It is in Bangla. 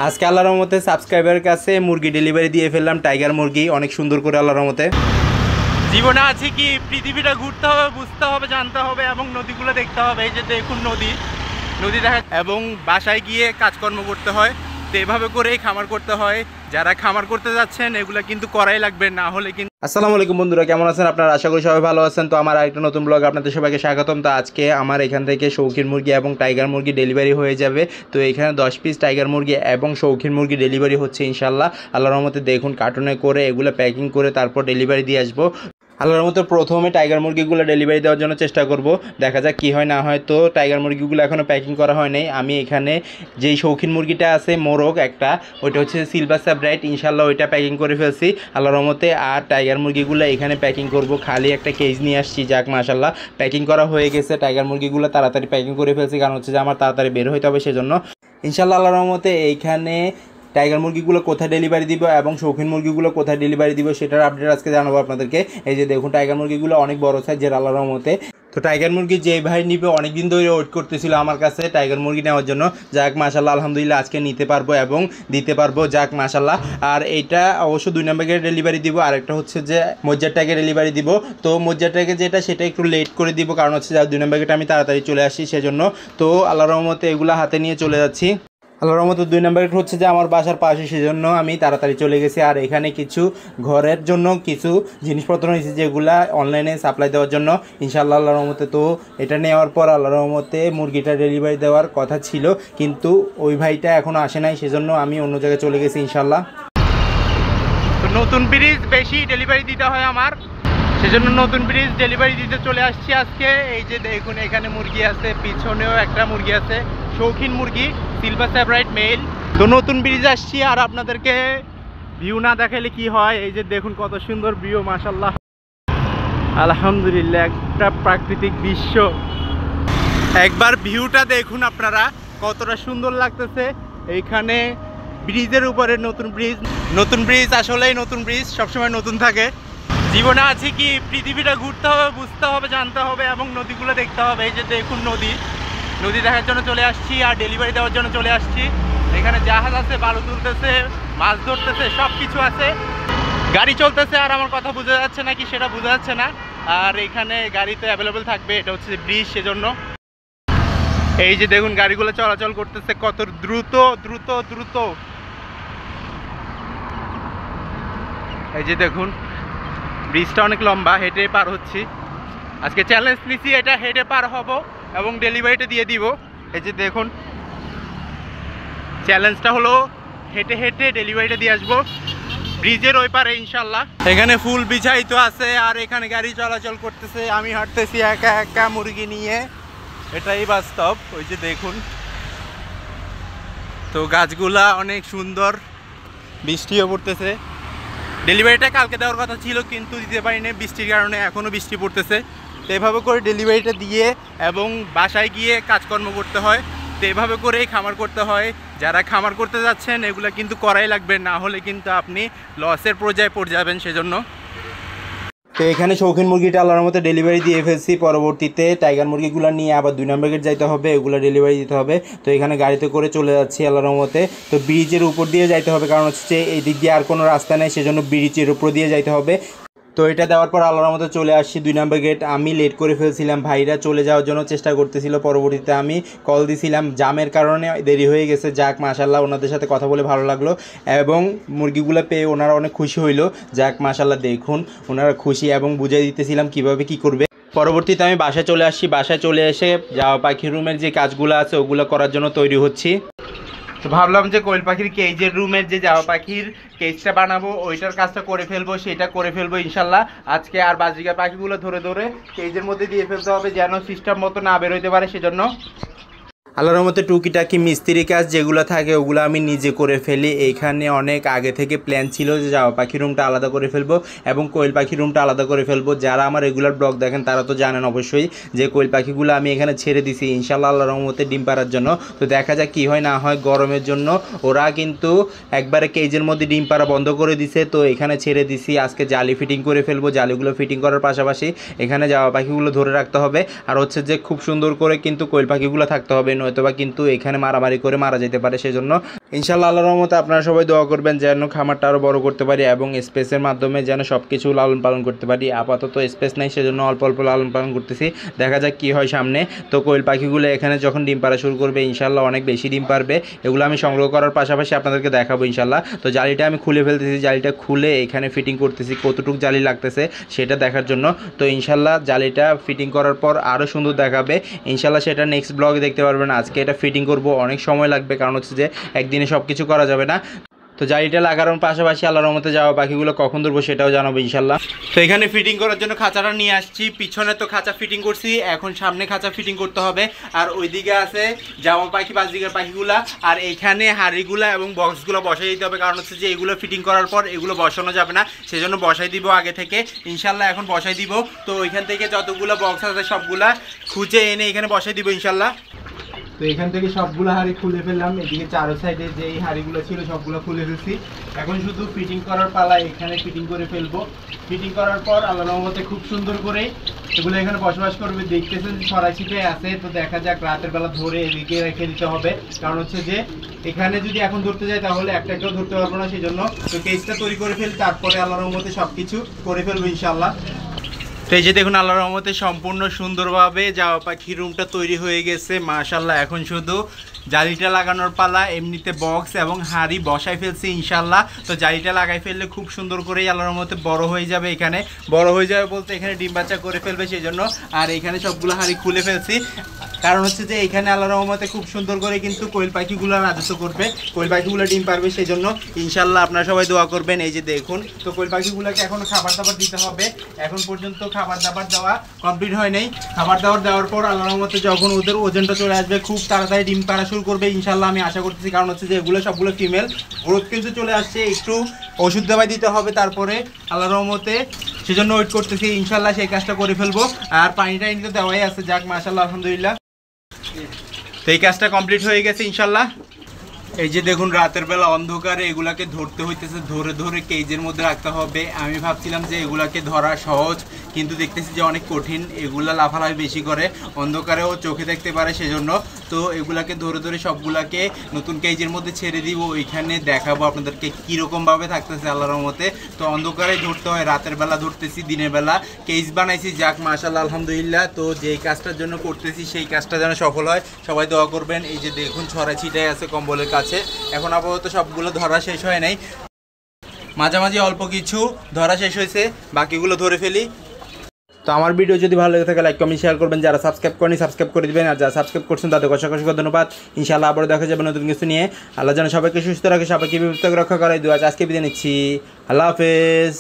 আজকে আল্লাহর রহমতে সাবস্ক্রাইবারের কাছে মুরগি ডেলিভারি দিয়ে ফেললাম, টাইগার মুরগি অনেক সুন্দর করে আল্লাহর রহমতে। জীবনে আছে কি পৃথিবীটা ঘুরতে হবে, বুঝতে হবে, জানতে হবে এবং নদীগুলো দেখতে হবে। এই যে দেখুন নদী দেখা এবং বাসায় গিয়ে কাজকর্ম করতে হয়। তো এভাবে করেই খামার করতে হয়। যারা খামার করতে যাচ্ছেন এগুলো কিন্তু করাই লাগবে, না হলে কিন্তু। আসসালামু আলাইকুম বন্ধুরা, কেমন আছেন আপনারা? আশা করি সবাই ভালো আছেন। তো আমার আরেকটা নতুন ব্লগ আপনাদের সবাইকে স্বাগতম। তো আজকে আমার এখান থেকে শৌখিন মুরগি এবং টাইগার মুরগি ডেলিভারি হয়ে যাবে। তো এখানে 10 পিস টাইগার মুরগি এবং শৌখিন মুরগি ডেলিভারি হচ্ছে ইনশাল্লাহ। আল্লাহর রহমতে দেখুন কার্টুনে করে এগুলো প্যাকিং করে তারপর ডেলিভারি দিয়ে আসবো। আল্লাহর মতো প্রথমে টাইগার মুরগিগুলো ডেলিভারি দেওয়ার জন্য চেষ্টা করব, দেখা যাক কী হয় না হয়। তো টাইগার মুরগিগুলো এখনও প্যাকিং করা হয় নাই। আমি এখানে যেই শৌখিন মুরগিটা আছে মোরগ একটা, ওইটা হচ্ছে সিলভার সাবরাইট, ইনশাল্লাহ ওইটা প্যাকিং করে ফেলছি আল্লাহর রহমতে। আর টাইগার মুরগিগুলো এখানে প্যাকিং করব, খালি একটা কেজ নিয়ে আসছি। যাক মাশাল্লাহ প্যাকিং করা হয়ে গেছে। টাইগার মুরগিগুলো তাড়াতাড়ি প্যাকিং করে ফেলছি, কারণ হচ্ছে যে আমার তাড়াতাড়ি বের হইতে হবে সেজন্য। ইনশাল্লাহ আল্লাহর রহমতে এইখানে টাইগার মুরগিগুলো কোথায় ডেলিভারি দিব এবং শৌখিন মুরগিগুলো কোথায় ডেলিভারি দিব সেটার আপডেট আজকে জানাবো আপনাদেরকে। এই যে দেখুন টাইগার মুরগিগুলো অনেক বড় সাইজের আল্লাহর রহমতে। তো টাইগার মুরগি যে ভাই নিবে অনেকদিন ধরে ওয়েট করতেছিল আমার কাছে টাইগার মুরগি নেওয়ার জন্য। যাক মাশাল্লাহ আলহামদুলিল্লাহ আজকে নিতে পারবো এবং দিতে পারবো, যাক মাশাল্লাহ। আর এইটা অবশ্য 2 নম্বরকে ডেলিভারি দিব, আর একটা হচ্ছে যে মজ্জারটাকে ডেলিভারি দিব। তো মজ্জারটাকে যেটা সেটা একটু লেট করে দিব, কারণ হচ্ছে যে 2 নম্বরটা আমি তাড়াতাড়ি চলে আসি সেজন্য। তো আল্লাহর রহমতে এগুলো হাতে নিয়ে চলে যাচ্ছি। আল্লাহর রহমতে 2 নম্বর হচ্ছে যে আমার বাসার পাশে, সেজন্য আমি তাড়াতাড়ি চলে গেছি। আর এখানে কিছু ঘরের জন্য কিছু জিনিসপত্র নিয়েছি যেগুলা অনলাইনে সাপ্লাই দেওয়ার জন্য ইনশাআল্লাহ আল্লাহর রহমতে। তো এটা নেওয়ার পর আল্লাহর রহমতে মুরগিটা ডেলিভারি দেওয়ার কথা ছিল, কিন্তু ওই ভাইটা এখনও আসে নাই, সেজন্য আমি অন্য জায়গায় চলে গেছি ইনশাআল্লাহ। তো নতুন ব্রিজ বেশি ডেলিভারি দিতে হয় আমার, সেজন্য নতুন ব্রিজ ডেলিভারি দিতে চলে আসছি আজকে। এই যে দেখুন এখানে মুরগি আছে, পিছনেও একটা মুরগি আছে, শৌখিন মুরগি সিলভার স্যাব্রাইট মেল। তো নতুন ব্রিজ আসছি, আর আপনাদেরকে ভিউ না দেখালে কি হয়। এই যে দেখুন কত সুন্দর ভিউ, মাশাল্লাহ আলহামদুলিল্লাহ, একটা প্রাকৃতিক দৃশ্য। একবার ভিউটা দেখুন আপনারা কতটা সুন্দর লাগতেছে। এইখানে ব্রিজের উপরে নতুন ব্রিজ আসলেই নতুন ব্রিজ সবসময় নতুন থাকে। জীবনে আছে কি পৃথিবীটা ঘুরতে হবে, বুঝতে হবে, জানতে হবে এবং নদীগুলো দেখতে হবে। এই যে দেখুন নদী দেখার জন্য চলে আসছি আর ডেলিভারি দেওয়ার জন্য চলে আসছি। এখানে জাহাজ আছে, বালু তুলতেছে, মাছ ধরতেছে, সব কিছু আছে, গাড়ি চলতেছে। আর আমার কথা বোঝা যাচ্ছে না কি সেটা বোঝা যাচ্ছে না। আর এখানে গাড়ি তো অ্যাভেলেবেল থাকবে, এটা হচ্ছে ব্রিজ সেজন্য। এই যে দেখুন গাড়িগুলো চলাচল করতেছে কত দ্রুত দ্রুত দ্রুত। এই যে দেখুন ব্রিজটা অনেক লম্বা, হেঁটে পার হচ্ছি। আজকে চ্যালেঞ্জ নিছি, এটা হেঁটে পার হব এবং ডেলিভারিটা দিয়ে দিব। এই যে দেখুন চ্যালেঞ্জটা হলো হেঁটে হেঁটে ডেলিভারিটা দিয়ে আসবো ব্রিজের ওই পারে ইনশাল্লাহ। এখানে ফুল বিছাইতো আছে আর এখানে গাড়ি চলাচল করতেছে, আমি হাঁটতেছি একা একা মুরগি নিয়ে, এটাই বাস্তব। ওই যে দেখুন তো গাছগুলা অনেক সুন্দর, বৃষ্টিও পড়তেছে। ডেলিভারিটা কালকে দেওয়ার কথা ছিল কিন্তু দিতে পারিনি বৃষ্টির কারণে, এখনও বৃষ্টি পড়তেছে। তো এভাবে করে ডেলিভারিটা দিয়ে এবং বাসায় গিয়ে কাজকর্ম করতে হয়। তো এভাবে করেই খামার করতে হয়। যারা খামার করতে যাচ্ছেন এগুলো কিন্তু করাই লাগবে, না হলে কিন্তু আপনি লসের পর্যায়ে পড়ে যাবেন সেজন্য। তো এখানে শৌখিন মুরগিটা আল্লাহর মতো ডেলিভারি দিয়ে ফেলছি। পরবর্তীতে টাইগার মুরগিগুলো নিয়ে আবার 2 নম্বর গেট যাইতে হবে, এগুলো ডেলিভারি দিতে হবে। তো এখানে গাড়িতে করে চলে যাচ্ছি আল্লাহর মতে। তো ব্রিজের উপর দিয়ে যাইতে হবে, কারণ হচ্ছে এই দিক দিয়ে আর কোনো রাস্তা নেই, সেজন্য ব্রিজের উপর দিয়ে যাইতে হবে। তো এটা দেওয়ার পর আল্লাহর মতো চলে আসছি 2 নম্বর গেট। আমি লেট করে ফেলছিলাম, ভাইরা চলে যাওয়ার জন্য চেষ্টা করতেছিল। পরবর্তীতে আমি কল দিছিলাম, জামের কারণে দেরি হয়ে গেছে। যাক মাশাল্লাহ ওনাদের সাথে কথা বলে ভালো লাগলো এবং মুরগিগুলো পেয়ে ওনারা অনেক খুশি হইলো। যাক মাশাল্লাহ দেখুন ওনারা খুশি এবং বুঝিয়ে দিতেছিলাম কিভাবে কি করবে। পরবর্তীতে আমি বাসায় চলে আসছি, বাসায় চলে এসে জাওয়া পাখির রুমের যে কাজগুলো আছে ওগুলো করার জন্য তৈরি হচ্ছি। তো ভাবলাম যে কোয়েল পাখির কেজের রুমের যে জাওয়া পাখির কেজটা বানাবো ওইটার কাজটা করে ফেলবো, সেটা করে ফেলবো ইনশাল্লাহ আজকে। আর বাজিকা পাখিগুলো ধরে ধরে কেজের মধ্যে দিয়ে ফেলতে হবে যেন সিস্টেম মতো না বেরোতে পারে সেজন্য। আল্লাহর রহমতে টুকিটাকি মিস্ত্রি কাজ যেগুলো থাকে ওগুলো আমি নিজে করে ফেলি। এইখানে অনেক আগে থেকে প্ল্যান ছিল যে জাওয়া পাখি রুমটা আলাদা করে ফেলবো এবং কোয়েল পাখি রুমটা আলাদা করে ফেলবো। যারা আমার রেগুলার ব্লগ দেখেন তারা তো জানেন অবশ্যই যে কোয়েল পাখিগুলো আমি এখানে ছেড়ে দিছি ইনশাল্লাহ আল্লাহর রহমতে ডিম পাড়ার জন্য। তো দেখা যাক কী হয় না হয়। গরমের জন্য ওরা কিন্তু একবারে কেজের মধ্যে ডিম পাড়া বন্ধ করে দিছে, তো এখানে ছেড়ে দিছি। আজকে জালি ফিটিং করে ফেলবো, জালিগুলো ফিটিং করার পাশাপাশি এখানে জাওয়া পাখিগুলো ধরে রাখতে হবে। আর হচ্ছে যে খুব সুন্দর করে কিন্তু কোয়েল পাখিগুলো থাকতে হবে, নয়তোবা কিন্তু এখানে মারামারি করে মারা যেতে পারে। সেজন্য ইনশাআল্লাহ আল্লাহর রহমতে আপনারা সবাই দোয়া করবেন যেন খামারটা আরও বড় করতে পারি এবং স্পেসের মাধ্যমে যেন সব কিছু লালন পালন করতে পারি। আপাতত স্পেস নেই, সেজন্য অল্প অল্প লালন পালন করতেছি, দেখা যাক কী হয় সামনে। তো কোয়েল পাখিগুলো এখানে যখন ডিম পাড়া শুরু করবে ইনশাআল্লাহ অনেক বেশি ডিম পারবে। এগুলো আমি সংগ্রহ করার পাশাপাশি আপনাদেরকে দেখাবো ইনশাআল্লাহ। তো জালিটা আমি খুলে ফেলতেছি, জালিটা খুলে এখানে ফিটিং করতেছি, কতটুকু জালি লাগতেছে সেটা দেখার জন্য। তো ইনশাআল্লাহ জালিটা ফিটিং করার পর আরও সুন্দর দেখাবে ইনশাআল্লাহ, সেটা নেক্সট ব্লগে দেখতে পারবেন। আজকে এটা ফিটিং করব, অনেক সময় লাগবে, কারণ হচ্ছে যে একদিনে সব কিছু করা যাবে না। তো জালিটা লাগানোর পাশাপাশি আল্লাহর রহমতে যাওয়া পাখিগুলো কখন ধরবো সেটাও জানাবো ইনশাল্লাহ। তো এখানে ফিটিং করার জন্য খাঁচাটা নিয়ে আসছি, পিছনে তো খাঁচা ফিটিং করছি, এখন সামনে খাঁচা ফিটিং করতে হবে। আর ওইদিকে আছে জামা পাখি, 5 দিকের পাখিগুলা, আর এইখানে হাড়িগুলা এবং বক্সগুলো বসাই দিতে হবে, কারণ হচ্ছে যে এগুলো ফিটিং করার পর এগুলো বসানো যাবে না, সেজন্য বসাই দিব আগে থেকে ইনশাল্লাহ। এখন বসাই দিব। তো ওইখান থেকে যতগুলো বক্স আছে সবগুলা খুঁজে এনে এখানে বসাই দিব ইনশাল্লাহ। তো এখান থেকে সবগুলো হাড়ি খুলে ফেললাম, এদিকে চারো সাইডে যে এই হাড়িগুলো ছিল সবগুলো খুলে ফেলছি। এখন শুধু ফিটিং করার পালা, এখানে ফিটিং করে ফেলবো। ফিটিং করার পর আল্লাহর রহমতে খুব সুন্দর করে এগুলো এখানে বসবাস করবে। দেখতেছেন ছড়াই ছিটাই আছে, তো দেখা যাক রাতের বেলা ধরে এদিকে রেখে দিতে হবে, কারণ হচ্ছে যে এখানে যদি এখন ধরতে যাই তাহলে একটাকেও ধরতে পারবো না, সেই জন্য তো কেসটা তৈরি করে ফেলি, তারপরে আল্লাহর রহমতে সব কিছু করে ফেলবো ইনশাআল্লাহ। তো এই যে দেখুন আল্লাহর রহমতে সম্পূর্ণ সুন্দরভাবে জামা পাখির রুমটা তৈরি হয়ে গেছে মাশাআল্লাহ। এখন শুধু জালিটা লাগানোর পালা, এমনিতে বক্স এবং হাড়ি বসাই ফেলছি ইনশাআল্লাহ। তো জালিটা লাগাই ফেললে খুব সুন্দর করেই আল্লাহর রহমতে বড় হয়ে যাবে, এখানে বড় হয়ে যাবে বলতে এখানে ডিম বাচ্চা করে ফেলবে সেই জন্য। আর এখানে সবগুলো হাড়ি খুলে ফেলছি, কারণ হচ্ছে যে এখানে আল্লাহর রহমতে খুব সুন্দর করে কিন্তু কোয়েল পাখিগুলো রাজত্ব করবে, কোয়েল পাখিগুলো ডিম পারবে, সেই জন্য ইনশাআল্লাহ আপনারা সবাই দোয়া করবেন। এই যে দেখুন, তো কোয়েল পাখিগুলোকে এখন খাবার দাবার দিতে হবে, এখন পর্যন্ত খাবার দাবার দেওয়া কমপ্লিট হয় নাই। খাবার দাবার দেওয়ার পর আল্লাহর রহমতে যখন ওদের ওজনটা চলে আসবে খুব তাড়াতাড়ি ডিম পাড়া শুরু করবে ইনশাআল্লাহ, আমি আশা করতেছি। কারণ হচ্ছে যে এগুলো সবগুলো ফিমেল, গ্রোথ কিন্তু চলে আসছে, একটু ওষুধ দেওয়া দিতে হবে তারপরে আল্লাহর রহমতে, সেজন্য ওয়েট করতেছি ইনশাআল্লাহ, সেই কাজটা করে ফেলবো। আর পানিটা কিন্তু দেওয়াই আছে, যাক মাশাআল্লাহ আলহামদুলিল্লাহ। তো এই কাজটা কমপ্লিট হয়ে গেছে ইনশাআল্লাহ। এই যে দেখুন রাতের বেলা অন্ধকারে এগুলাকে ধরতে হইতেছে, ধরে ধরে কেজের মধ্যে রাখতে হবে। আমি ভাবছিলাম যে এগুলাকে ধরা সহজ, কিন্তু দেখতেছি যে অনেক কঠিন, এগুলা লাফালাফি বেশি করে, অন্ধকারেও চোখে দেখতে পারে সেজন্য। তো এগুলাকে ধরে ধরে সবগুলাকে নতুন কেজের মধ্যে ছেড়ে দিব, ওইখানে দেখাবো আপনাদেরকে কীরকমভাবে থাকতেছে আল্লাহর রহমতে। তো অন্ধকারে ধরতে হয়, রাতের বেলা ধরতেছি, দিনের বেলা কেজ বানাইছি, যাক মাশাআল্লাহ আলহামদুলিল্লাহ। তো যেই কাজটার জন্য করতেছি সেই কাজটা যেন সফল হয়, সবাই দোয়া করবেন। এই যে দেখুন ছড়া ছিটাই আছে কম্বলের কাছে, এখন আপাতত সবগুলো ধরা শেষ হয় নাই, মাঝামাঝি অল্প কিছু ধরা শেষ হয়েছে, বাকিগুলো ধরে ফেলি। তো আমার ভিডিও যদি ভালো লেগে থাকে লাইক কমেন্ট শেয়ার করবেন, যারা সাবস্ক্রাইব করেনি সাবস্ক্রাইব করে দিবেন, আর যারা সাবস্ক্রাইব করছেন তাদের অসংখ্য ধন্যবাদ। ইনশাআল্লাহ আবারও দেখা যাবে নতুন কিছু নিয়ে। আল্লাহ যেন সবাইকে সুস্থ রাখে, সবাইকে বিপদ থেকে রক্ষা করে। আজকে বিদায় নিচ্ছি, আল্লাহ হাফেজ।